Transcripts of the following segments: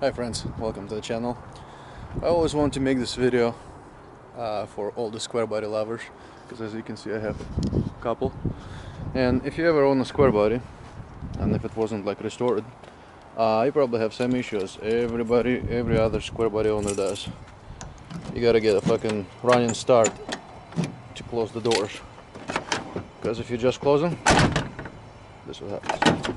Hi friends, welcome to the channel. I always want to make this video for all the square body lovers, because as you can see I have a couple. And if you ever own a square body, and if it wasn't like restored, you probably have same issues every other square body owner does. You gotta get a fucking running start to close the doors, because if you just close them, this is what happens.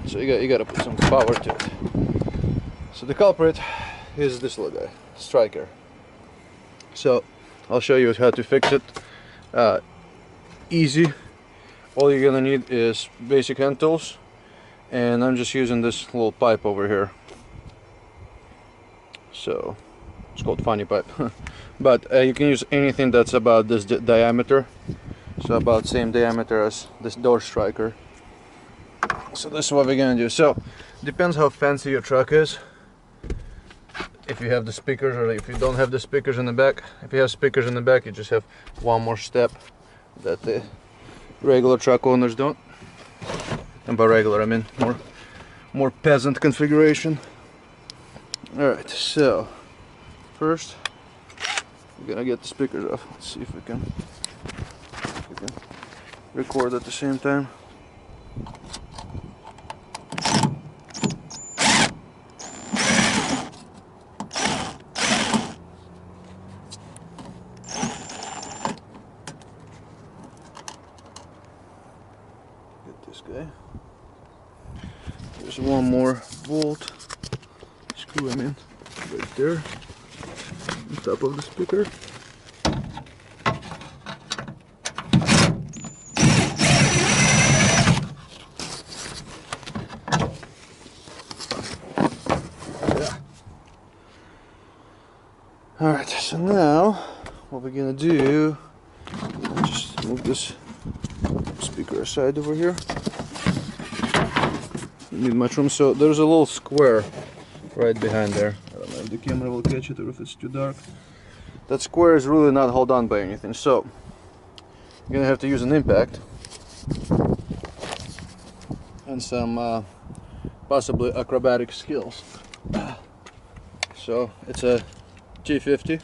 So you gotta put some power to it. So the culprit is this little guy, striker. So I'll show you how to fix it. Easy. All you're gonna need is basic hand tools, and I'm just using this little pipe over here. So it's called funny pipe. But you can use anything that's about this diameter, so about same diameter as this door striker. So this is what we're gonna do. So depends how fancy your truck is, if you have the speakers or if you don't have the speakers in the back. If you have speakers in the back, you just have one more step that the regular truck owners don't. And by regular I mean more peasant configuration. Alright, so first we're gonna get the speakers off. Let's see if we can record at the same time. This guy. There's one more bolt. Screw him in right there on top of the speaker. Yeah. Alright, so now what we're gonna do, just move this speaker aside over here. Need much room, so there's a little square right behind there. I don't know if the camera will catch it or if it's too dark. That square is really not held on by anything, so you're gonna have to use an impact and some possibly acrobatic skills. So it's a G50.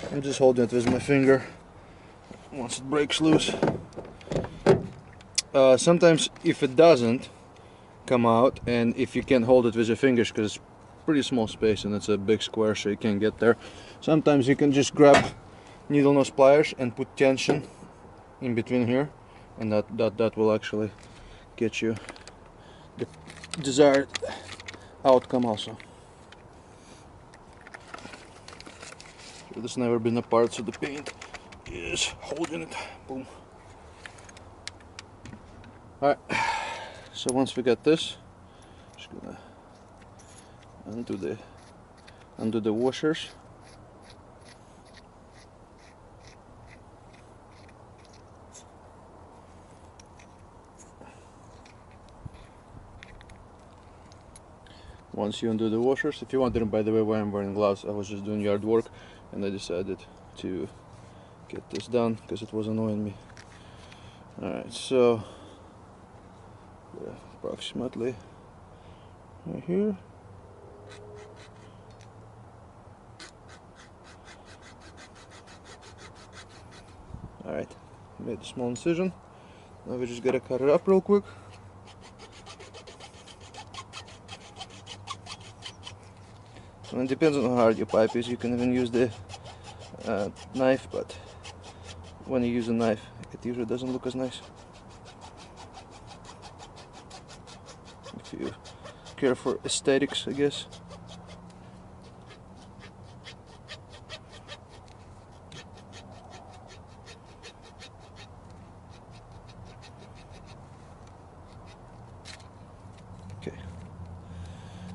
I'm just holding it with my finger. Once it breaks loose, sometimes if it doesn't come out, and if you can't hold it with your fingers because it's pretty small space and it's a big square so you can't get there, sometimes you can just grab needle nose pliers and put tension in between here, and that will actually get you the desired outcome also. This has never been apart, so the paint is holding it. Boom. Alright, so once we get this, just gonna undo the washers. Once you undo the washers, if you wondering by the way why I'm wearing gloves, I was just doing yard work and I decided to get this done because it was annoying me. Alright, so approximately right here. Alright, made a small incision. Now we just gotta cut it up real quick. And it depends on how hard your pipe is. You can even use the knife, but when you use a knife, it usually doesn't look as nice. If you care for aesthetics, I guess. Okay.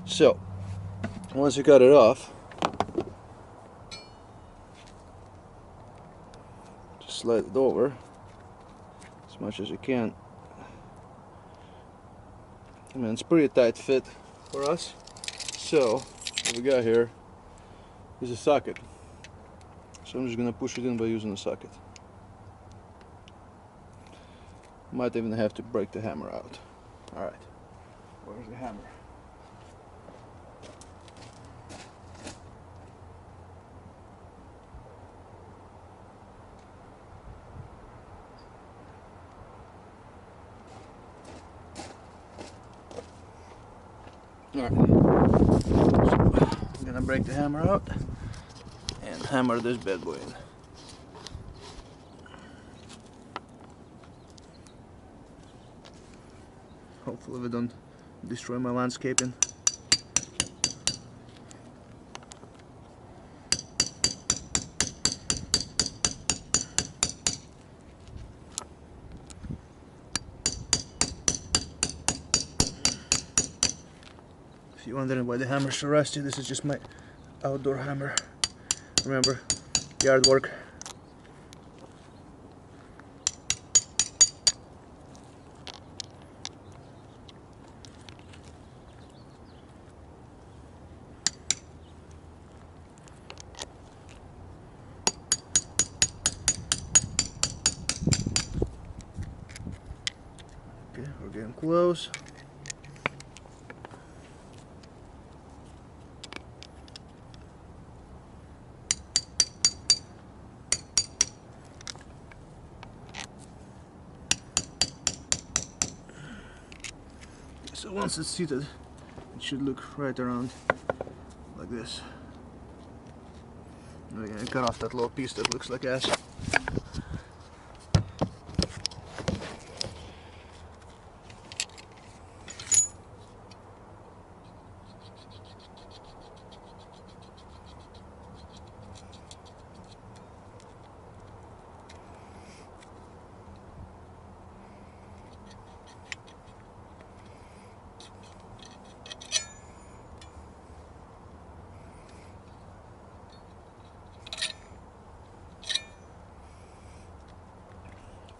So once you cut it off, just slide it over as much as you can. I mean, it's pretty tight fit for us. So what we got here is a socket. So I'm just gonna push it in by using a socket. Might even have to break the hammer out. Alright, where's the hammer? Alright, so I'm gonna break the hammer out and hammer this bad boy in. Hopefully we don't destroy my landscaping. If you're wondering why the hammer's so rusty, this is just my outdoor hammer. Remember, yard work. Okay, we're getting close. So once it's seated, it should look right around like this. We're gonna cut off that little piece that looks like ass.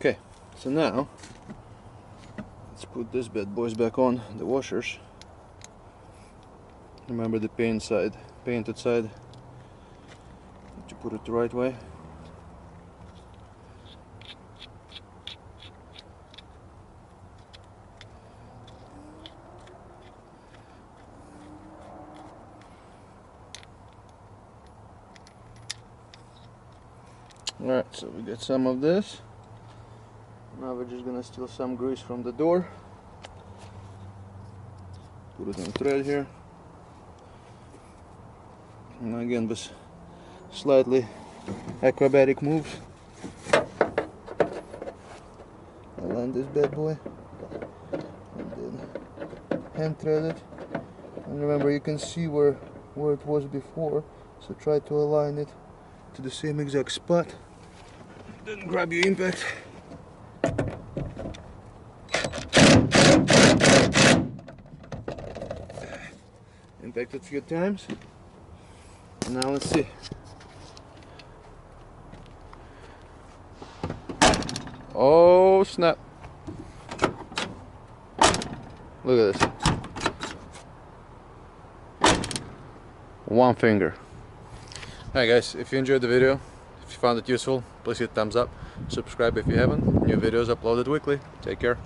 Okay, so now let's put this bad boys back on the washers. Remember the painted side. To put it the right way. Alright, so we got some of this. Now we're just gonna steal some grease from the door. Put it on thread here. And again, with slightly acrobatic moves, align this bad boy and then hand thread it. And remember, you can see where it was before, so try to align it to the same exact spot. Then grab your impact. Impact it a few times. Now let's see. Oh snap. Look at this. One finger. Alright guys, if you enjoyed the video, if you found it useful, please hit thumbs up. Subscribe if you haven't. New videos uploaded weekly. Take care.